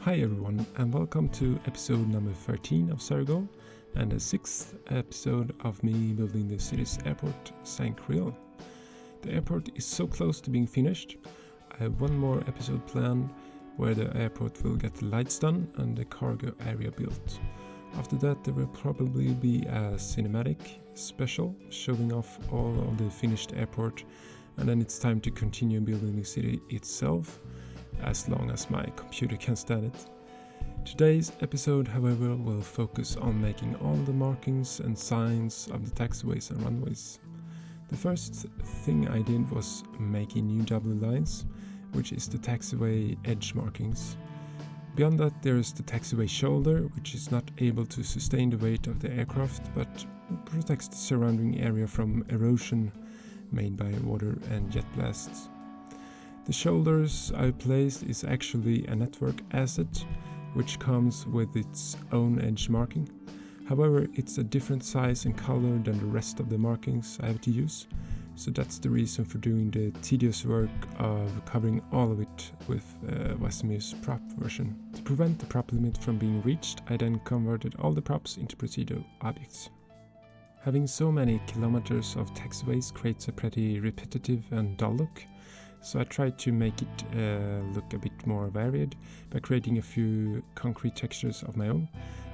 Hi everyone, and welcome to episode number 13 of Sarougal and the 6th episode of me building the city's airport, Sarougal. The airport is so close to being finished. I have one more episode planned where the airport will get the lights done and the cargo area built. After that there will probably be a cinematic special showing off all of the finished airport, and then it's time to continue building the city itself, as long as my computer can stand it. Today's episode, however, will focus on making all the markings and signs of the taxiways and runways. The first thing I did was making new double lines, which is the taxiway edge markings. Beyond that there is the taxiway shoulder, which is not able to sustain the weight of the aircraft but protects the surrounding area from erosion made by water and jet blasts. The shoulders I placed is actually a network asset, which comes with its own edge marking. However, it's a different size and color than the rest of the markings I have to use, so that's the reason for doing the tedious work of covering all of it with Vasimir's prop version. To prevent the prop limit from being reached, I then converted all the props into procedural objects. Having so many kilometers of taxiways creates a pretty repetitive and dull look, so I tried to make it look a bit more varied by creating a few concrete textures of my own,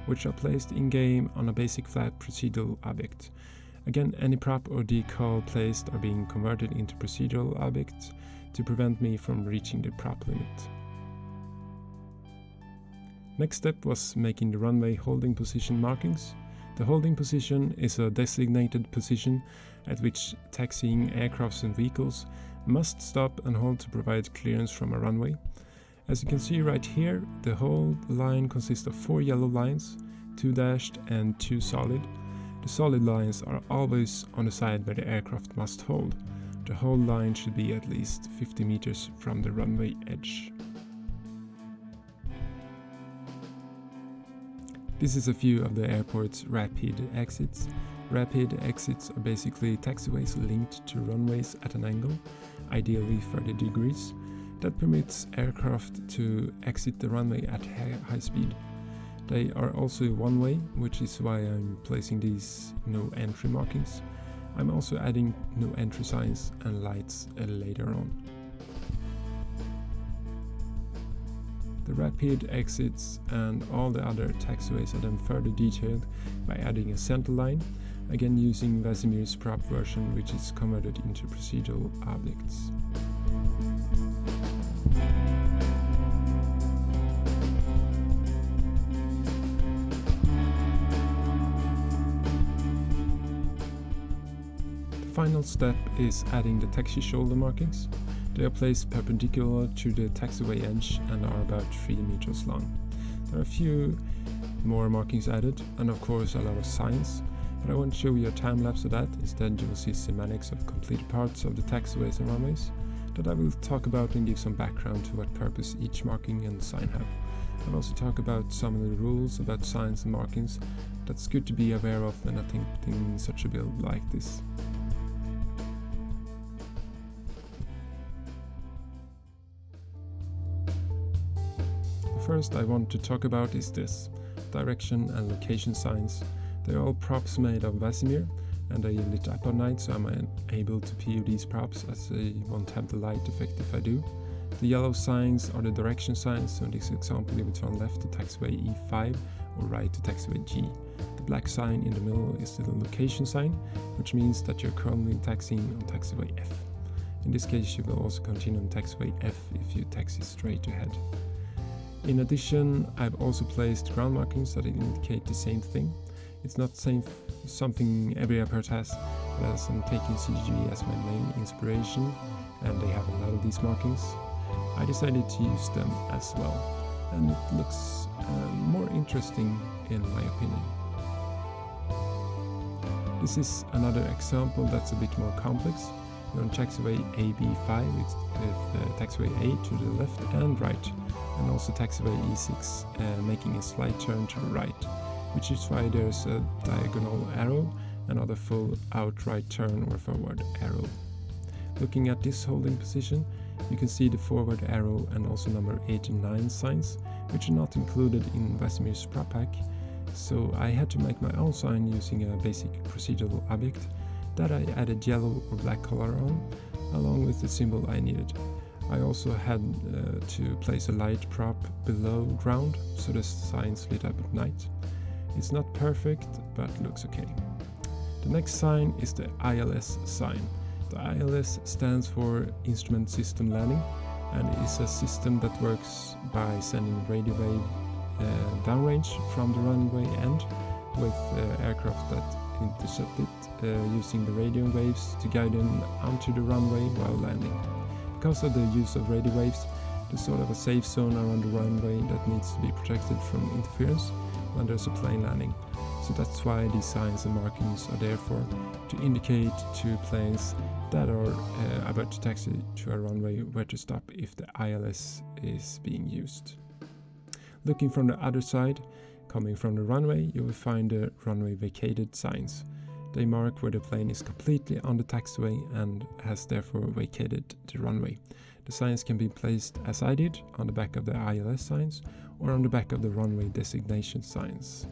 which are placed in-game on a basic flat procedural object. Again, any prop or decal placed are being converted into procedural objects to prevent me from reaching the prop limit. Next step was making the runway holding position markings. The holding position is a designated position at which taxiing aircrafts and vehicles must stop and hold to provide clearance from a runway. As you can see right here, the whole line consists of 4 yellow lines, 2 dashed and 2 solid. The solid lines are always on the side where the aircraft must hold. The whole line should be at least 50 meters from the runway edge. This is a few of the airport's rapid exits. Rapid exits are basically taxiways linked to runways at an angle, ideally 30 degrees, that permits aircraft to exit the runway at high speed. They are also one-way, which is why I'm placing these no entry markings. I'm also adding no entry signs and lights later on. The rapid exits and all the other taxiways are then further detailed by adding a center line, again using Vasimir's prop version, which is converted into procedural objects. The final step is adding the taxi shoulder markings. They are placed perpendicular to the taxiway edge and are about 3 meters long. There are a few more markings added, and of course a lot of signs, but I won't show you a time lapse of that. Instead you will see semantics of completed parts of the taxiways and runways that I will talk about and give some background to what purpose each marking and sign have. I'll also talk about some of the rules about signs and markings that's good to be aware of when attempting such a build like this. First I want to talk about is this: direction and location signs. They are all props made of Vasimir, and they lit up at night, so I'm able to PU these props as I won't have the light effect if I do. The yellow signs are the direction signs, so in this example you will turn left to taxiway E5 or right to taxiway G. The black sign in the middle is the location sign, which means that you're currently taxiing on taxiway F. In this case you will also continue on taxiway F if you taxi straight ahead. In addition, I've also placed ground markings that indicate the same thing. It's not something every airport has, but as I'm taking CGG as my main inspiration, and they have a lot of these markings, I decided to use them as well, and it looks more interesting in my opinion. This is another example that's a bit more complex. You're on taxiway AB5, it's with taxiway A to the left and right, and also taxiway E6 making a slight turn to the right, which is why there's a diagonal arrow and not a full outright turn or forward arrow. Looking at this holding position, You can see the forward arrow and also number 8 and 9 signs, which are not included in Vasimir's prop pack, so I had to make my own sign using a basic procedural object that I added yellow or black color on, along with the symbol I needed. I also had to place a light prop below ground so the signs lit up at night. It's not perfect, but looks okay. The next sign is the ILS sign. The ILS stands for Instrument System Landing, and is a system that works by sending radio wave downrange from the runway end with aircraft that intercept it using the radio waves to guide them onto the runway while landing. Because of the use of radio waves, there's sort of a safe zone around the runway that needs to be protected from interference when there's a plane landing. So that's why these signs and markings are there for, to indicate to planes that are about to taxi to a runway where to stop if the ILS is being used. Looking from the other side, coming from the runway, you will find the runway vacated signs. They mark where the plane is completely on the taxiway and has therefore vacated the runway. The signs can be placed as I did, on the back of the ILS signs or on the back of the runway designation signs.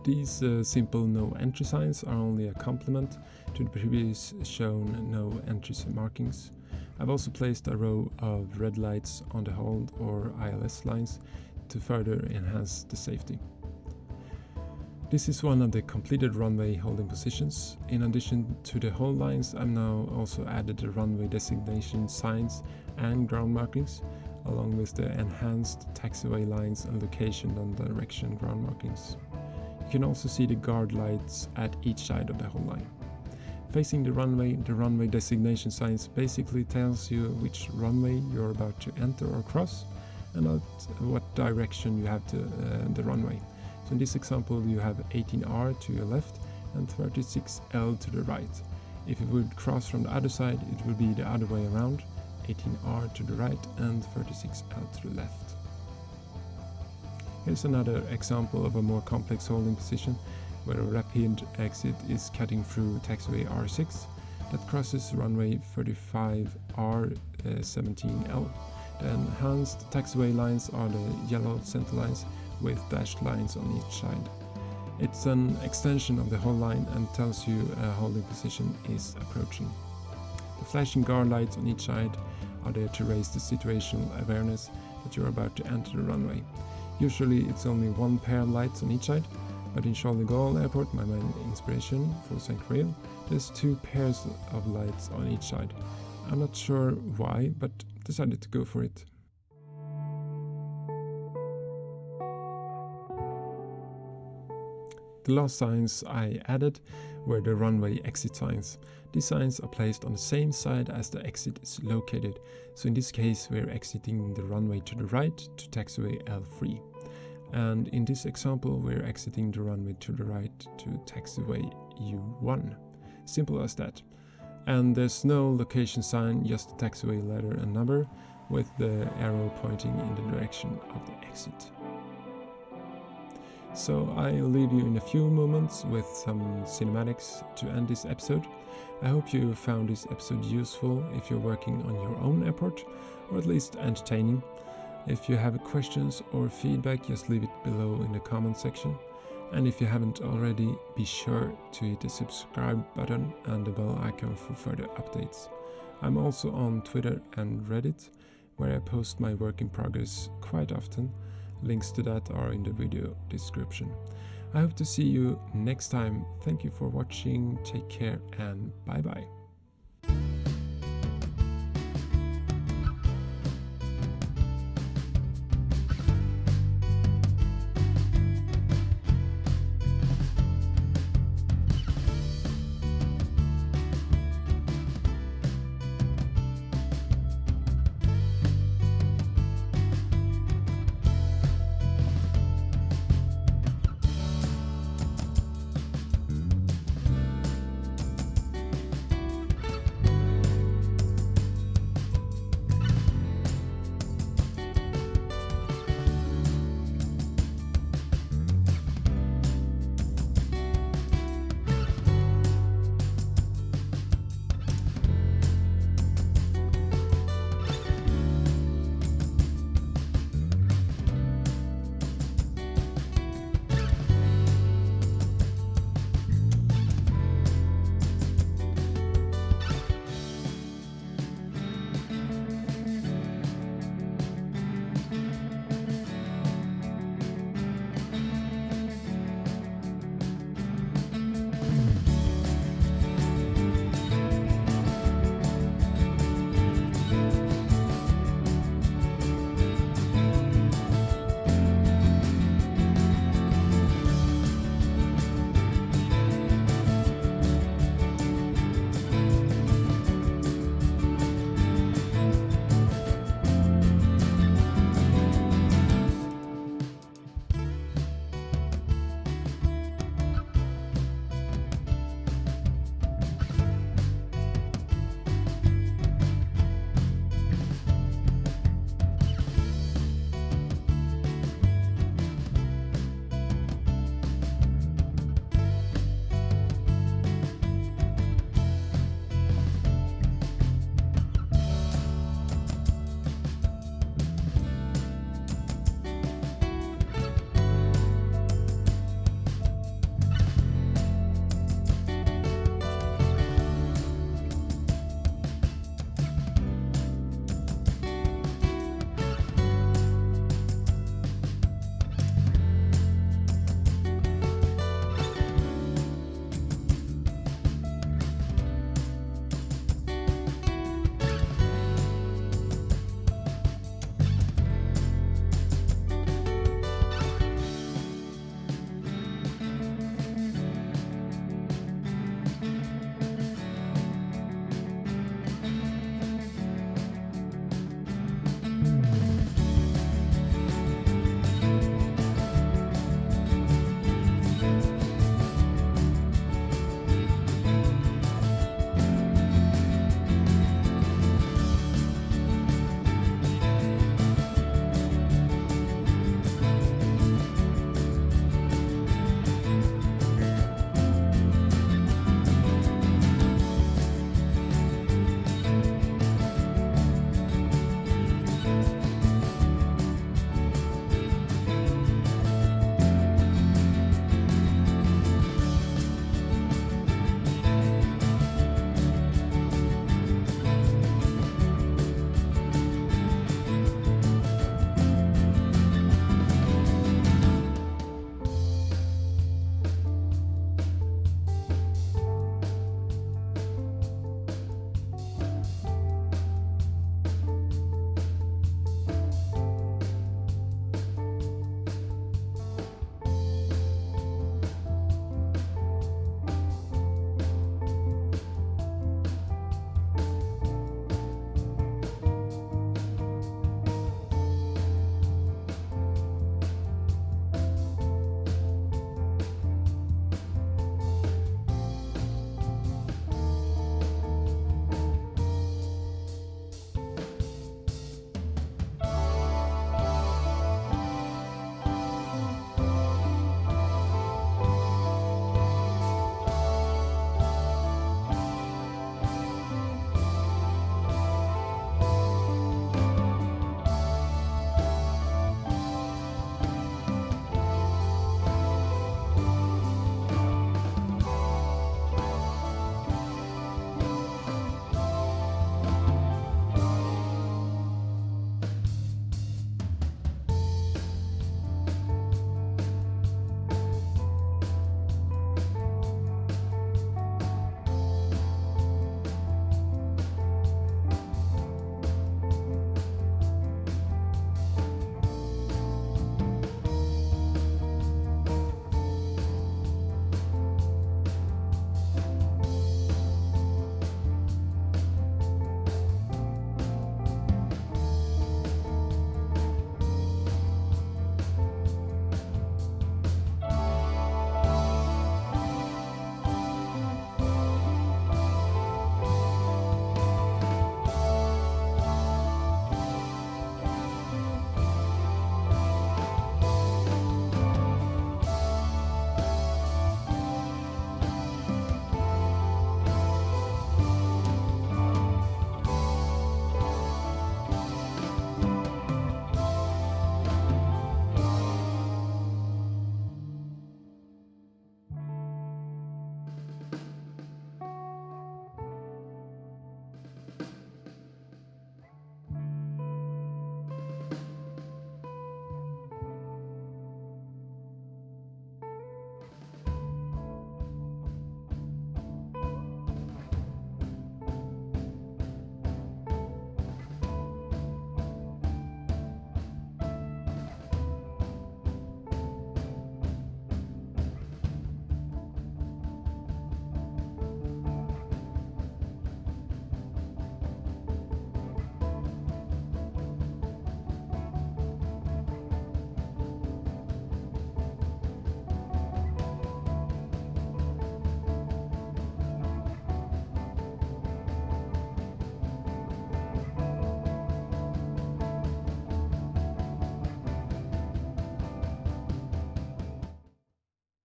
These simple no entry signs are only a complement to the previous shown no entry markings. I've also placed a row of red lights on the hold or ILS lines to further enhance the safety. This is one of the completed runway holding positions. In addition to the hold lines, I've now also added the runway designation signs and ground markings, along with the enhanced taxiway lines and location and direction ground markings. You can also see the guard lights at each side of the hold line. Facing the runway designation signs basically tells you which runway you're about to enter or cross, and what direction you have to the runway. So in this example you have 18R to your left and 36L to the right. If you would cross from the other side, it would be the other way around, 18R to the right and 36L to the left. Here's another example of a more complex holding position, where a rapid exit is cutting through taxiway R6 that crosses runway 35R 17L. The enhanced taxiway lines are the yellow center lines with dashed lines on each side. It's an extension of the hold line and tells you a holding position is approaching. The flashing guard lights on each side are there to raise the situational awareness that you're about to enter the runway. Usually it's only one pair of lights on each side, but in Charles de Gaulle Airport, my main inspiration for Saint-Creel, there's 2 pairs of lights on each side. I'm not sure why, but decided to go for it. The last signs I added were the runway exit signs. These signs are placed on the same side as the exit is located, so in this case we're exiting the runway to the right to taxiway L3. And in this example we're exiting the runway to the right to taxiway U1. Simple as that. And there's no location sign, just the taxiway letter and number with the arrow pointing in the direction of the exit. So I'll leave you in a few moments with some cinematics to end this episode. I hope you found this episode useful if you're working on your own airport, or at least entertaining. If you have questions or feedback, just leave it below in the comment section. And if you haven't already, be sure to hit the subscribe button and the bell icon for further updates. I'm also on Twitter and Reddit, where I post my work in progress quite often. Links to that are in the video description. I hope to see you next time. Thank you for watching, take care and bye bye.